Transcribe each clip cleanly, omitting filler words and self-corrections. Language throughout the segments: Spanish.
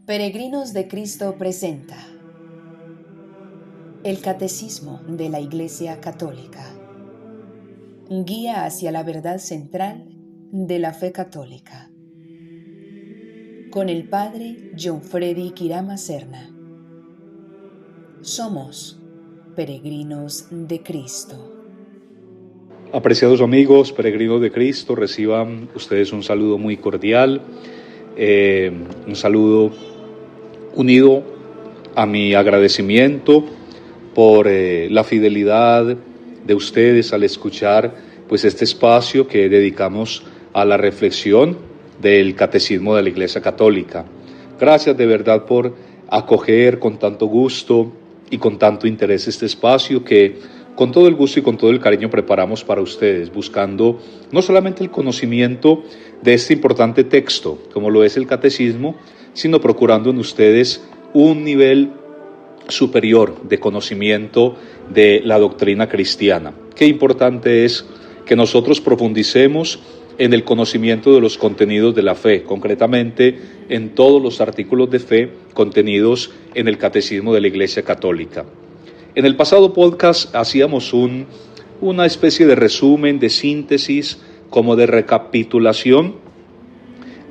Peregrinos de Cristo presenta el Catecismo de la Iglesia Católica, guía hacia la verdad central de la fe católica, con el Padre John Freddy Quirama Serna. Somos peregrinos de Cristo. Apreciados amigos, peregrinos de Cristo, reciban ustedes un saludo muy cordial, un saludo unido a mi agradecimiento por la fidelidad de ustedes al escuchar este espacio que dedicamos a la reflexión del Catecismo de la Iglesia Católica. Gracias de verdad por acoger con tanto gusto y con tanto interés este espacio que con todo el gusto y con todo el cariño preparamos para ustedes, buscando no solamente el conocimiento de este importante texto, como lo es el Catecismo, sino procurando en ustedes un nivel superior de conocimiento de la doctrina cristiana. Qué importante es que nosotros profundicemos en el conocimiento de los contenidos de la fe, concretamente en todos los artículos de fe contenidos en el Catecismo de la Iglesia Católica. En el pasado podcast hacíamos una especie de resumen, de síntesis, como de recapitulación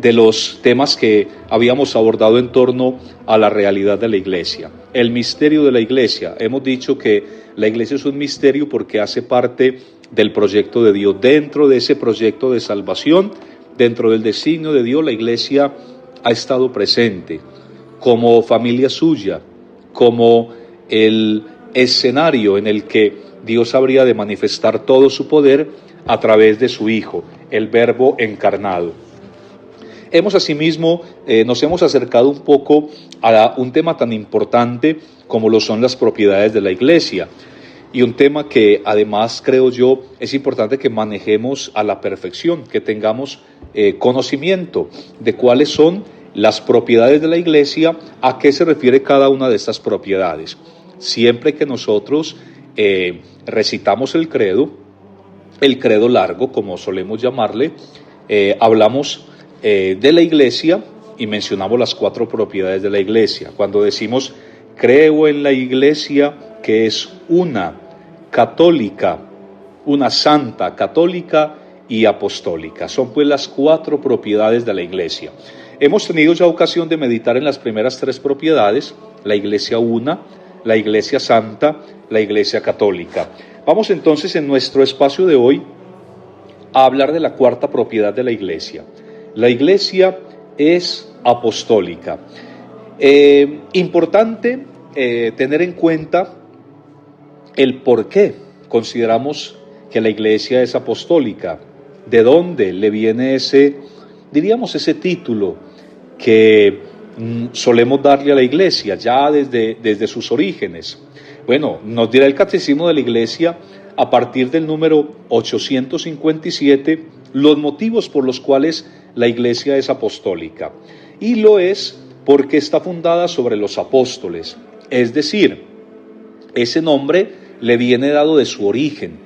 de los temas que habíamos abordado en torno a la realidad de la Iglesia. El misterio de la Iglesia. Hemos dicho que la Iglesia es un misterio porque hace parte del proyecto de Dios. Dentro de ese proyecto de salvación, dentro del designio de Dios, la Iglesia ha estado presente como familia suya, como el escenario en el que Dios habría de manifestar todo su poder a través de su Hijo, el Verbo encarnado. Nos hemos acercado un poco a un tema tan importante como lo son las propiedades de la Iglesia, y un tema que además creo yo es importante que manejemos a la perfección, que tengamos conocimiento de cuáles son las propiedades de la Iglesia, a qué se refiere cada una de estas propiedades. Siempre que nosotros recitamos el credo largo, como solemos llamarle, hablamos de la Iglesia y mencionamos las 4 propiedades de la Iglesia. Cuando decimos, creo en la Iglesia que es una católica, una santa, católica y apostólica. Son pues las 4 propiedades de la Iglesia. Hemos tenido ya ocasión de meditar en las primeras 3 propiedades, la Iglesia una, la Iglesia Santa, la Iglesia Católica. Vamos entonces en nuestro espacio de hoy a hablar de la 4ª propiedad de la Iglesia. La Iglesia es apostólica. Importante tener en cuenta el por qué consideramos que la Iglesia es apostólica. ¿De dónde le viene ese título que solemos darle a la Iglesia ya desde sus orígenes? Bueno, nos dirá el Catecismo de la Iglesia a partir del número 857 los motivos por los cuales la Iglesia es apostólica. Y lo es porque está fundada sobre los apóstoles, es decir, ese nombre le viene dado de su origen.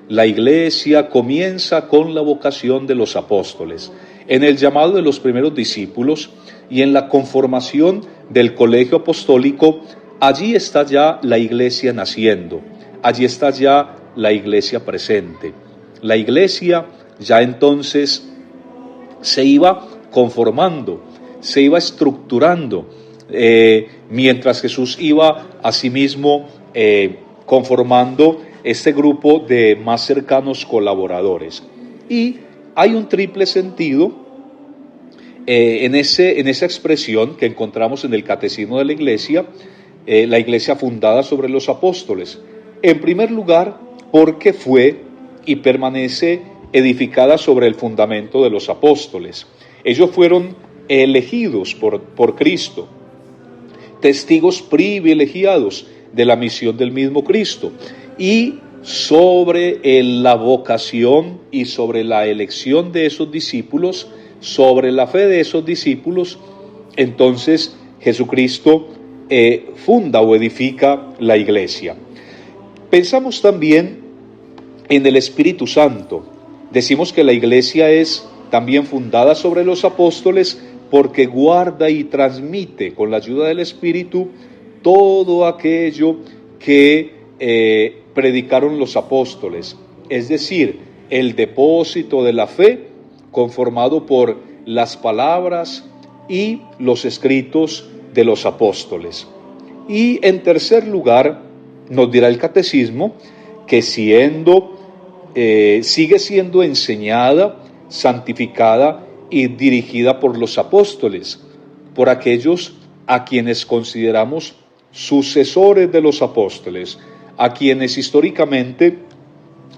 La Iglesia comienza con la vocación de los apóstoles, en el llamado de los primeros discípulos y en la conformación del colegio apostólico. Allí está ya la Iglesia naciendo, allí está ya la Iglesia presente. La Iglesia ya entonces se iba conformando, se iba estructurando, mientras Jesús iba asimismo conformando este grupo de más cercanos colaboradores. Y hay un triple sentido en esa expresión que encontramos en el Catecismo de la Iglesia fundada sobre los apóstoles. En primer lugar, porque fue y permanece edificada sobre el fundamento de los apóstoles. Ellos fueron elegidos por Cristo, testigos privilegiados de la misión del mismo Cristo, y sobre la vocación y sobre la elección de esos discípulos, sobre la fe de esos discípulos, entonces Jesucristo funda o edifica la Iglesia. Pensamos también en el Espíritu Santo. Decimos que la Iglesia es también fundada sobre los apóstoles, porque guarda y transmite con la ayuda del Espíritu todo aquello que predicaron los apóstoles, es decir, el depósito de la fe conformado por las palabras y los escritos de los apóstoles. Y en tercer lugar, nos dirá el catecismo que sigue siendo enseñada, santificada y dirigida por los apóstoles, por aquellos a quienes consideramos sucesores de los apóstoles, a quienes históricamente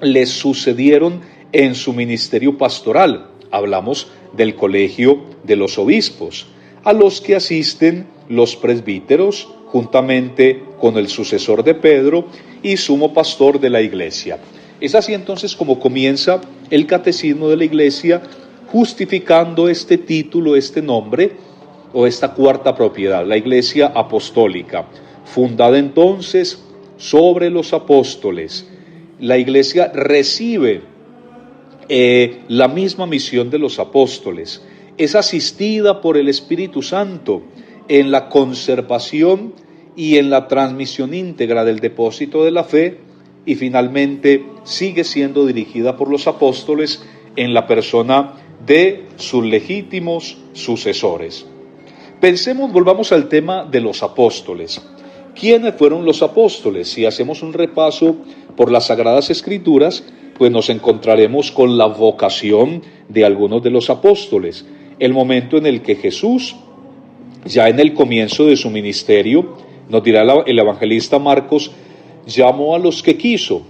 les sucedieron en su ministerio pastoral. Hablamos del colegio de los obispos, a los que asisten los presbíteros, juntamente con el sucesor de Pedro y sumo pastor de la iglesia. Es así entonces como comienza el catecismo de la iglesia, justificando este título, este nombre, o esta cuarta propiedad, la iglesia apostólica, fundada entonces sobre los apóstoles. La iglesia recibe la misma misión de los apóstoles, es asistida por el Espíritu Santo en la conservación y en la transmisión íntegra del depósito de la fe, y finalmente sigue siendo dirigida por los apóstoles en la persona de sus legítimos sucesores. Volvamos al tema de los apóstoles. ¿Quiénes fueron los apóstoles? Si hacemos un repaso por las Sagradas Escrituras, pues nos encontraremos con la vocación de algunos de los apóstoles. El momento en el que Jesús, ya en el comienzo de su ministerio, nos dirá el evangelista Marcos, llamó a los que quiso.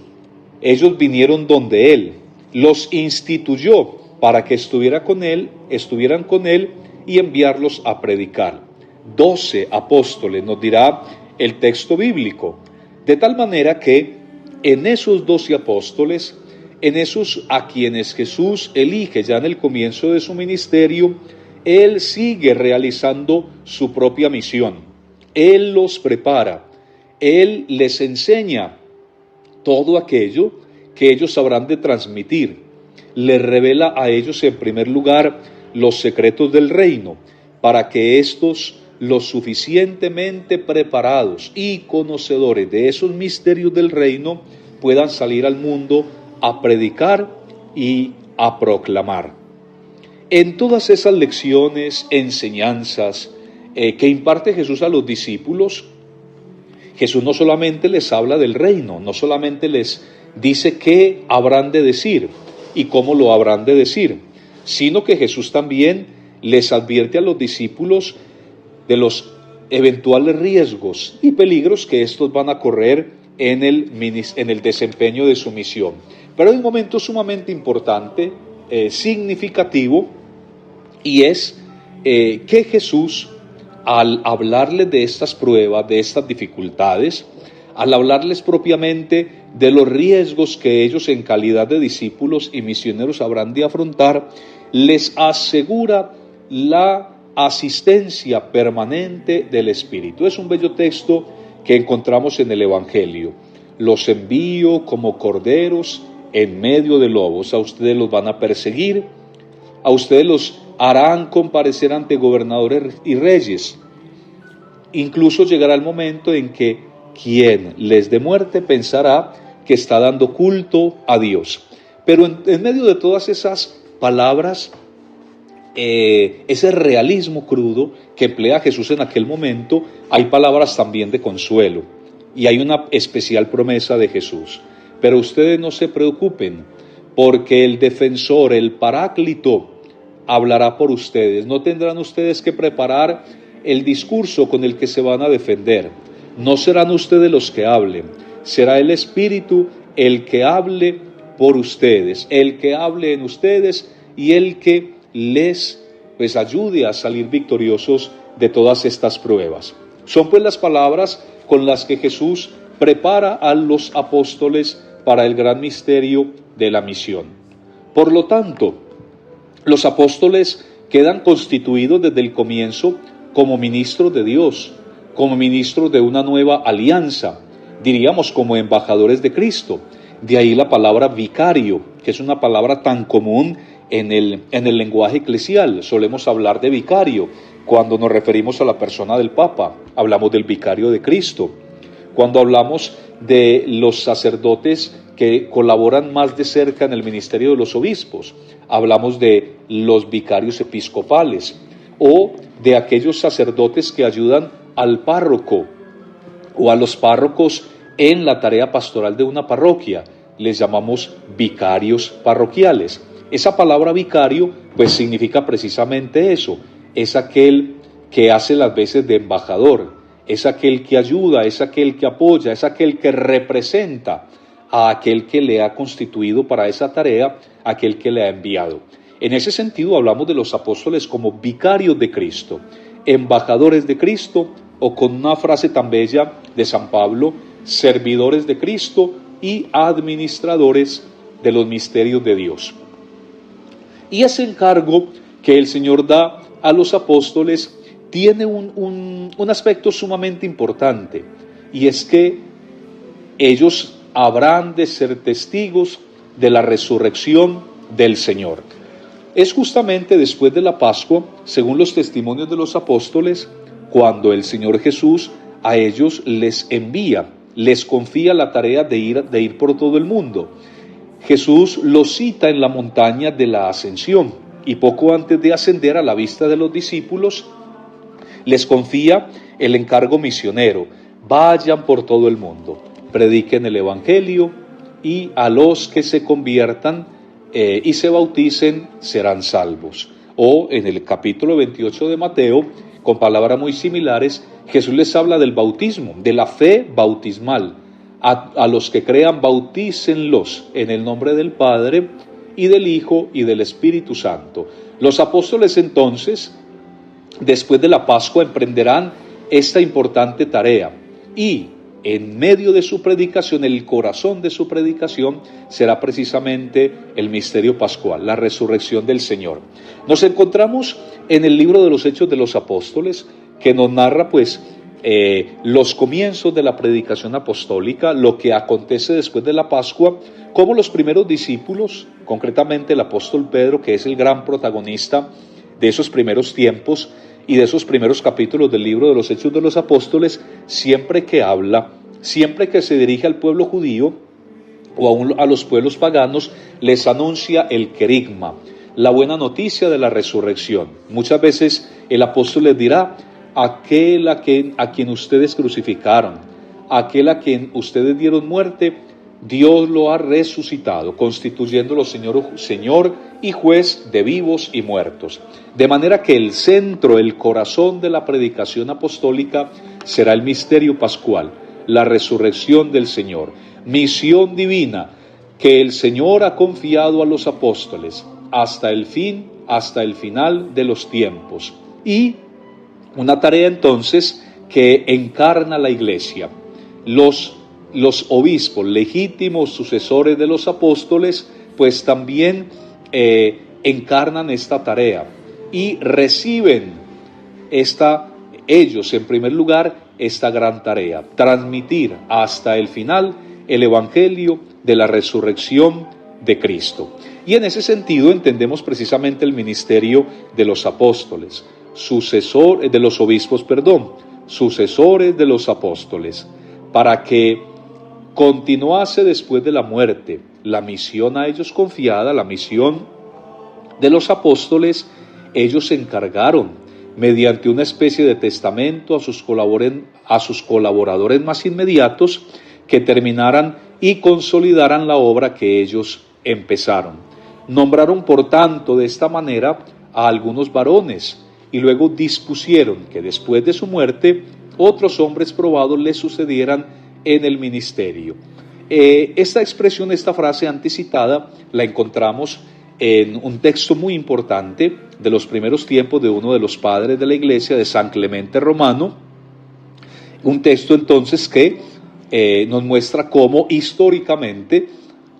Ellos vinieron donde Él, los instituyó para que estuvieran con Él y enviarlos a predicar. 12 apóstoles, nos dirá el texto bíblico. De tal manera que en esos 12 apóstoles, en esos a quienes Jesús elige ya en el comienzo de su ministerio, Él sigue realizando su propia misión. Él los prepara, Él les enseña todo aquello que ellos habrán de transmitir. Les revela a ellos en primer lugar los secretos del reino, para que estos, los suficientemente preparados y conocedores de esos misterios del reino, puedan salir al mundo a predicar y a proclamar. En todas esas lecciones, enseñanzas que imparte Jesús a los discípulos, Jesús no solamente les habla del reino, no solamente les dice qué habrán de decir y cómo lo habrán de decir, sino que Jesús también les advierte a los discípulos de los eventuales riesgos y peligros que estos van a correr en el desempeño de su misión. Pero hay un momento sumamente importante, significativo, y es que Jesús, al hablarles de estas pruebas, de estas dificultades, al hablarles propiamente de los riesgos que ellos en calidad de discípulos y misioneros habrán de afrontar, les asegura la asistencia permanente del Espíritu. Es un bello texto que encontramos en el Evangelio. Los envío como corderos en medio de lobos. A ustedes los van a perseguir, a ustedes los harán comparecer ante gobernadores y reyes. Incluso llegará el momento en que quien les dé muerte pensará que está dando culto a Dios. Pero en medio de todas esas palabras, ese realismo crudo que emplea Jesús en aquel momento, hay palabras también de consuelo y hay una especial promesa de Jesús. Pero ustedes no se preocupen, porque el defensor, el Paráclito, hablará por ustedes. No tendrán ustedes que preparar el discurso con el que se van a defender. No serán ustedes los que hablen, será el Espíritu el que hable por ustedes, el que hable en ustedes y el que les ayude a salir victoriosos de todas estas pruebas. Son pues las palabras con las que Jesús prepara a los apóstoles para el gran misterio de la misión. Por lo tanto, los apóstoles quedan constituidos desde el comienzo como ministros de Dios, como ministros de una nueva alianza, diríamos como embajadores de Cristo. De ahí la palabra vicario, que es una palabra tan común en el lenguaje eclesial. Solemos hablar de vicario. Cuando nos referimos a la persona del Papa, hablamos del vicario de Cristo. Cuando hablamos de los sacerdotes que colaboran más de cerca en el ministerio de los obispos, hablamos de los vicarios episcopales o de aquellos sacerdotes que ayudan al párroco o a los párrocos en la tarea pastoral de una parroquia. Les llamamos vicarios parroquiales. Esa palabra vicario pues significa precisamente eso, es aquel que hace las veces de embajador, es aquel que ayuda, es aquel que apoya, es aquel que representa a aquel que le ha constituido para esa tarea, aquel que le ha enviado. En ese sentido hablamos de los apóstoles como vicarios de Cristo, embajadores de Cristo, o con una frase tan bella de San Pablo, servidores de Cristo y administradores de los misterios de Dios. Y ese encargo que el Señor da a los apóstoles tiene un aspecto sumamente importante, y es que ellos habrán de ser testigos de la resurrección del Señor. Es justamente después de la Pascua, según los testimonios de los apóstoles, cuando el Señor Jesús a ellos les envía, les confía la tarea de ir por todo el mundo. Jesús los cita en la montaña de la Ascensión y poco antes de ascender a la vista de los discípulos, les confía el encargo misionero: vayan por todo el mundo, prediquen el Evangelio y a los que se conviertan y se bauticen serán salvos. O en el capítulo 28 de Mateo, con palabras muy similares, Jesús les habla del bautismo, de la fe bautismal. A los que crean, bautícenlos en el nombre del Padre y del Hijo y del Espíritu Santo. Los apóstoles entonces, después de la Pascua, emprenderán esta importante tarea y en medio de su predicación, el corazón de su predicación será precisamente el misterio pascual, la resurrección del Señor. Nos encontramos en el libro de los Hechos de los Apóstoles, que nos narra los comienzos de la predicación apostólica, lo que acontece después de la Pascua, cómo los primeros discípulos, concretamente el apóstol Pedro, que es el gran protagonista de esos primeros tiempos y de esos primeros capítulos del libro de los Hechos de los Apóstoles, siempre que habla, siempre que se dirige al pueblo judío o a los pueblos paganos, les anuncia el querigma, la buena noticia de la resurrección. Muchas veces el apóstol les dirá: aquel a quien ustedes crucificaron, aquel a quien ustedes dieron muerte, Dios lo ha resucitado, constituyéndolo Señor y juez de vivos y muertos. De manera que el centro, el corazón de la predicación apostólica será el misterio pascual, la resurrección del Señor, misión divina que el Señor ha confiado a los apóstoles hasta el final de los tiempos. Y una tarea entonces que encarna la Iglesia. Los obispos, legítimos sucesores de los apóstoles, pues también encarnan esta tarea y reciben ellos en primer lugar esta gran tarea: transmitir hasta el final el Evangelio de la resurrección de Cristo. Y en ese sentido entendemos precisamente el ministerio de los apóstoles, sucesores de los apóstoles, para que continuase después de la muerte la misión a ellos confiada, la misión de los apóstoles. Ellos se encargaron, mediante una especie de testamento, a sus colaboradores más inmediatos, que terminaran y consolidaran la obra que ellos empezaron. Nombraron, por tanto, de esta manera a algunos varones, y luego dispusieron que después de su muerte otros hombres probados le sucedieran en el ministerio. Esta expresión, esta frase antes citada, la encontramos en un texto muy importante de los primeros tiempos de uno de los padres de la Iglesia, de San Clemente Romano, un texto entonces que nos muestra cómo históricamente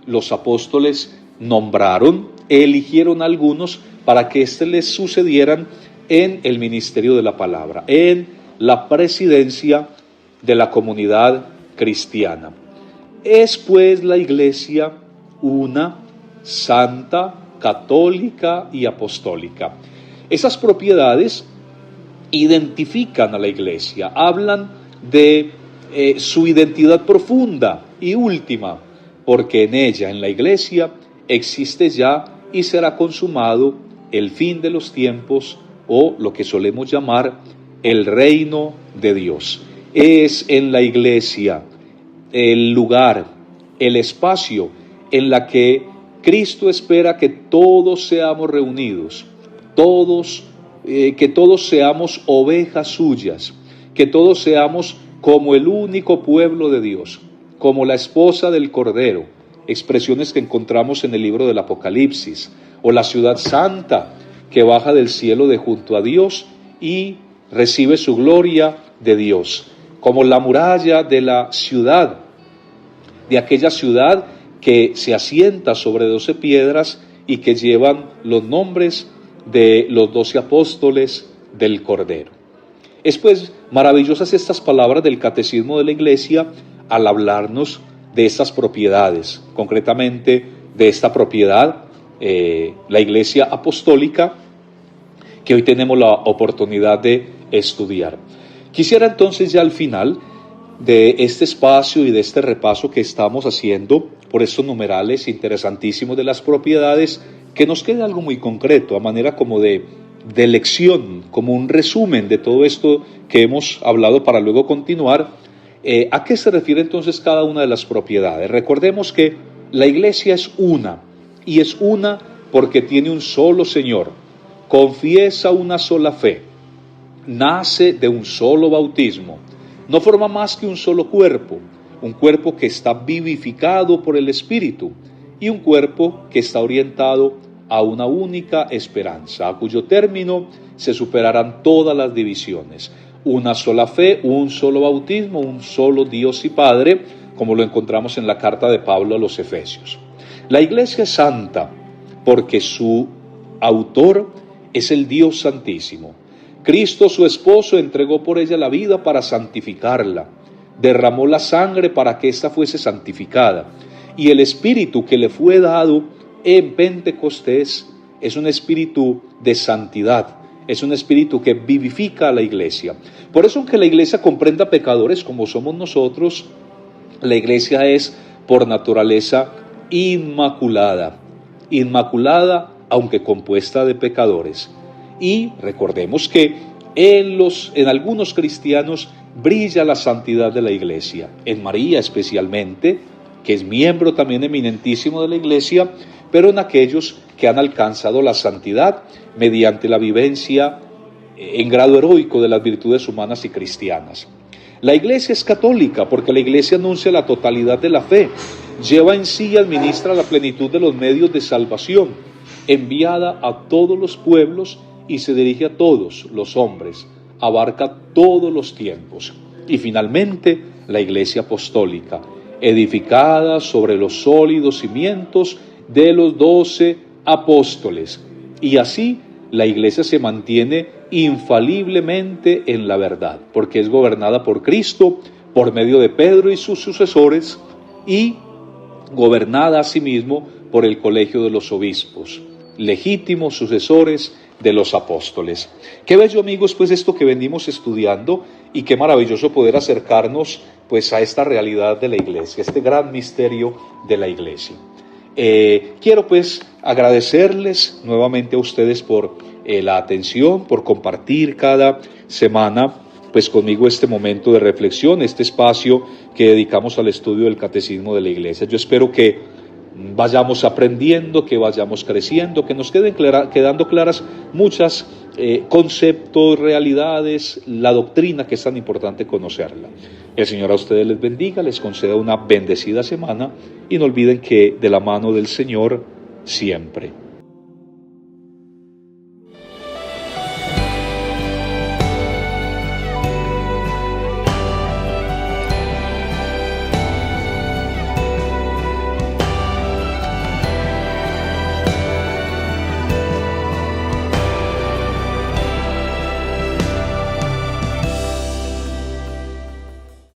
los apóstoles nombraron, eligieron a algunos para que les sucedieran en el ministerio de la palabra, en la presidencia de la comunidad cristiana. Es pues la Iglesia una, santa, católica y apostólica. Esas propiedades identifican a la Iglesia, hablan de su identidad profunda y última, porque en ella, en la Iglesia, existe ya y será consumado el fin de los tiempos, o lo que solemos llamar el reino de Dios. Es en la Iglesia el lugar, el espacio en la que Cristo espera que todos seamos reunidos, que todos seamos ovejas suyas, que todos seamos como el único pueblo de Dios, como la esposa del Cordero, expresiones que encontramos en el libro del Apocalipsis, o la ciudad santa que baja del cielo de junto a Dios y recibe su gloria de Dios, como la muralla de la ciudad, de aquella ciudad que se asienta sobre 12 piedras y que llevan los nombres de los 12 apóstoles del Cordero. Es pues maravillosas estas palabras del Catecismo de la Iglesia al hablarnos de estas propiedades, concretamente de esta propiedad, la Iglesia apostólica, que hoy tenemos la oportunidad de estudiar. Quisiera entonces ya al final de este espacio y de este repaso que estamos haciendo por estos numerales interesantísimos de las propiedades, que nos quede algo muy concreto, a manera como de lección, como un resumen de todo esto que hemos hablado para luego continuar. ¿A qué se refiere entonces cada una de las propiedades? Recordemos que la Iglesia es una, y es una porque tiene un solo Señor, confiesa una sola fe, nace de un solo bautismo, no forma más que un solo cuerpo, un cuerpo que está vivificado por el Espíritu y un cuerpo que está orientado a una única esperanza, a cuyo término se superarán todas las divisiones. Una sola fe, un solo bautismo, un solo Dios y Padre, como lo encontramos en la carta de Pablo a los Efesios. La Iglesia es santa porque su autor es el Dios Santísimo. Cristo, su esposo, entregó por ella la vida para santificarla, derramó la sangre para que ésta fuese santificada, y el Espíritu que le fue dado en Pentecostés es un espíritu de santidad, es un espíritu que vivifica a la Iglesia. Por eso, aunque la Iglesia comprenda pecadores como somos nosotros, la Iglesia es por naturaleza inmaculada, aunque compuesta de pecadores. Y recordemos que en algunos cristianos brilla la santidad de la Iglesia, en María especialmente, que es miembro también eminentísimo de la Iglesia, pero en aquellos que han alcanzado la santidad mediante la vivencia en grado heroico de las virtudes humanas y cristianas. La Iglesia es católica porque la Iglesia anuncia la totalidad de la fe, lleva en sí y administra la plenitud de los medios de salvación, enviada a todos los pueblos y se dirige a todos los hombres, abarca todos los tiempos. Y finalmente, la Iglesia apostólica, edificada sobre los sólidos cimientos de los 12 apóstoles. Y así la Iglesia se mantiene infaliblemente en la verdad, porque es gobernada por Cristo, por medio de Pedro y sus sucesores, y gobernada asimismo por el colegio de los obispos, legítimos sucesores de los apóstoles. Qué bello, amigos, pues esto que venimos estudiando, y qué maravilloso poder acercarnos pues a esta realidad de la Iglesia, este gran misterio de la Iglesia. Quiero pues agradecerles nuevamente a ustedes por la atención, por compartir cada semana pues conmigo este momento de reflexión, este espacio que dedicamos al estudio del Catecismo de la Iglesia. Yo espero que vayamos aprendiendo, que vayamos creciendo, que nos queden quedando claras muchas conceptos, realidades, la doctrina que es tan importante conocerla. El Señor a ustedes les bendiga, les conceda una bendecida semana y no olviden que de la mano del Señor siempre.